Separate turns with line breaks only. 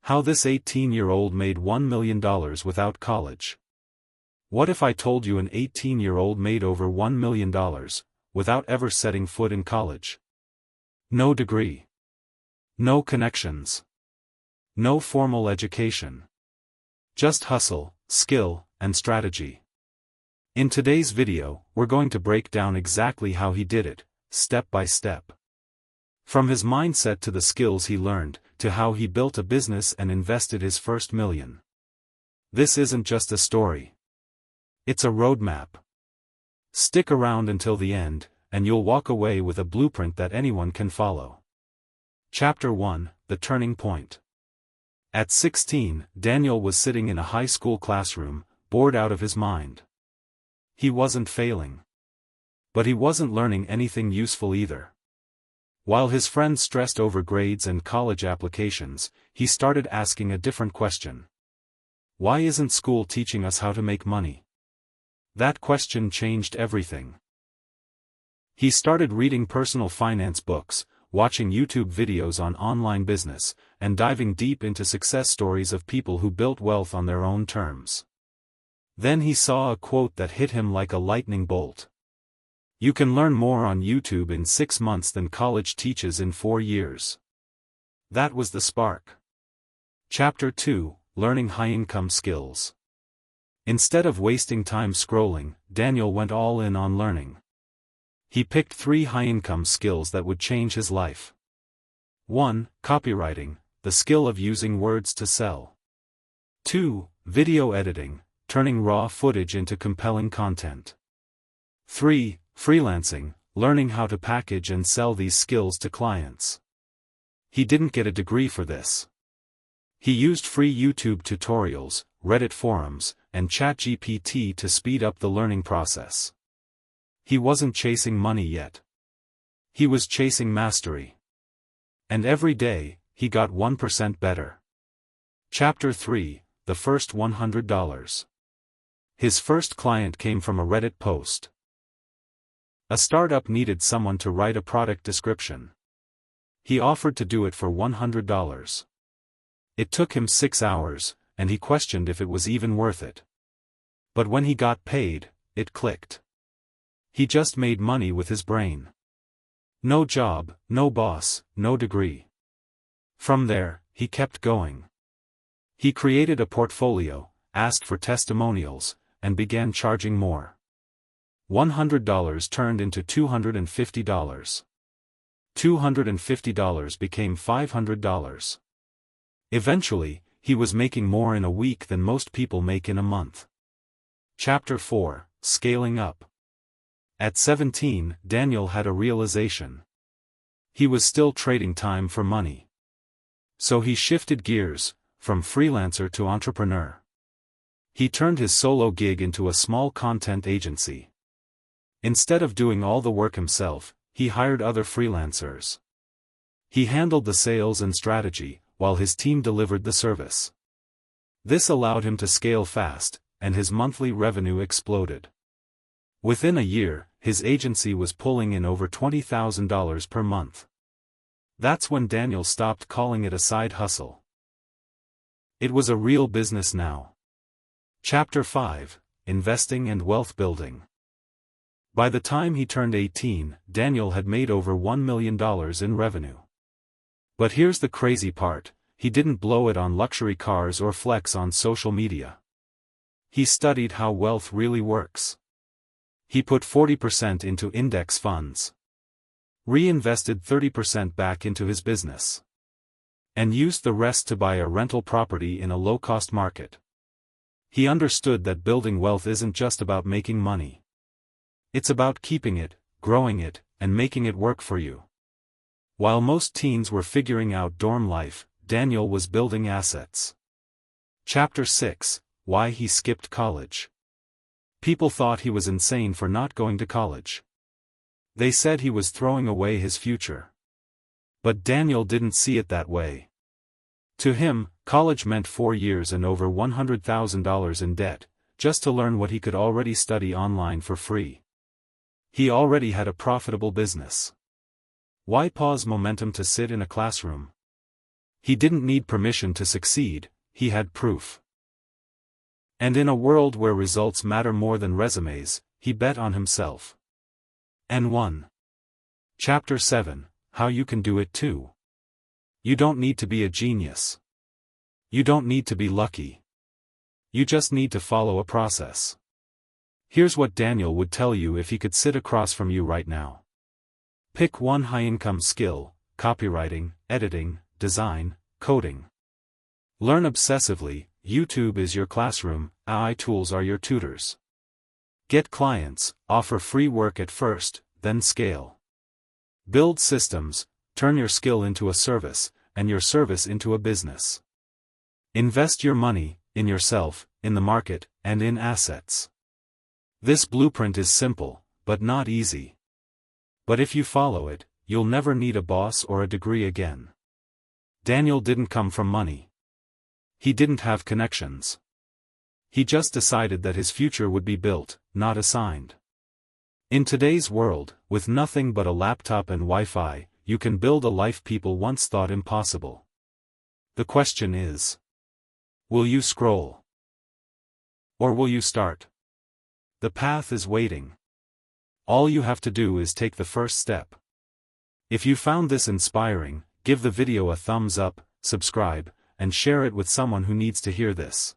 How this 18-year-old made $1 million without college. What if I told you an 18-year-old made over $1 million, without ever setting foot in college? No degree. No connections. No formal education. Just hustle, skill, and strategy. In today's video, we're going to break down exactly how he did it, step by step. From his mindset to the skills he learned, to how he built a business and invested his first million. This isn't just a story. It's a roadmap. Stick around until the end, and you'll walk away with a blueprint that anyone can follow. Chapter 1, The Turning Point. At 16, Daniel was sitting in a high school classroom, bored out of his mind. He wasn't failing. But he wasn't learning anything useful either. While his friends stressed over grades and college applications, he started asking a different question. Why isn't school teaching us how to make money? That question changed everything. He started reading personal finance books, watching YouTube videos on online business, and diving deep into success stories of people who built wealth on their own terms. Then he saw a quote that hit him like a lightning bolt. You can learn more on YouTube in 6 months than college teaches in 4 years. That was the spark. Chapter 2, Learning High-Income Skills. Instead of wasting time scrolling, Daniel went all in on learning. He picked 3 high-income skills that would change his life. 1. Copywriting, the skill of using words to sell. 2. Video editing, turning raw footage into compelling content. 3. Freelancing, learning how to package and sell these skills to clients. He didn't get a degree for this. He used free YouTube tutorials, Reddit forums, and ChatGPT to speed up the learning process. He wasn't chasing money yet. He was chasing mastery. And every day, he got 1% better. Chapter 3, The First $100. His first client came from a Reddit post. A startup needed someone to write a product description. He offered to do it for $100. It took him 6 hours, and he questioned if it was even worth it. But when he got paid, it clicked. He just made money with his brain. No job, no boss, no degree. From there, he kept going. He created a portfolio, asked for testimonials, and began charging more. $100 turned into $250. $250 became $500. Eventually, he was making more in a week than most people make in a month. Chapter 4, Scaling Up. At 17, Daniel had a realization. He was still trading time for money. So he shifted gears, from freelancer to entrepreneur. He turned his solo gig into a small content agency. Instead of doing all the work himself, he hired other freelancers. He handled the sales and strategy, while his team delivered the service. This allowed him to scale fast, and his monthly revenue exploded. Within a year, his agency was pulling in over $20,000 per month. That's when Daniel stopped calling it a side hustle. It was a real business now. Chapter 5, Investing and Wealth Building. By the time he turned 18, Daniel had made over $1 million in revenue. But here's the crazy part, he didn't blow it on luxury cars or flex on social media. He studied how wealth really works. He put 40% into index funds. Reinvested 30% back into his business. And used the rest to buy a rental property in a low-cost market. He understood that building wealth isn't just about making money. It's about keeping it, growing it, and making it work for you. While most teens were figuring out dorm life, Daniel was building assets. Chapter 6, Why he skipped college. People thought he was insane for not going to college. They said he was throwing away his future. But Daniel didn't see it that way. To him, college meant 4 years and over $100,000 in debt, just to learn what he could already study online for free. He already had a profitable business. Why pause momentum to sit in a classroom? He didn't need permission to succeed, he had proof. And in a world where results matter more than resumes, he bet on himself. And won. Chapter 7, How You Can Do It Too. You don't need to be a genius. You don't need to be lucky. You just need to follow a process. Here's what Daniel would tell you if he could sit across from you right now. Pick one high-income skill: copywriting, editing, design, coding. Learn obsessively. YouTube is your classroom, AI tools are your tutors. Get clients, offer free work at first, then scale. Build systems, turn your skill into a service, and your service into a business. Invest your money, in yourself, in the market, and in assets. This blueprint is simple, but not easy. But if you follow it, you'll never need a boss or a degree again. Daniel didn't come from money. He didn't have connections. He just decided that his future would be built, not assigned. In today's world, with nothing but a laptop and Wi-Fi, you can build a life people once thought impossible. The question is: will you scroll? Or will you start? The path is waiting. All you have to do is take the first step. If you found this inspiring, give the video a thumbs up, subscribe, and share it with someone who needs to hear this.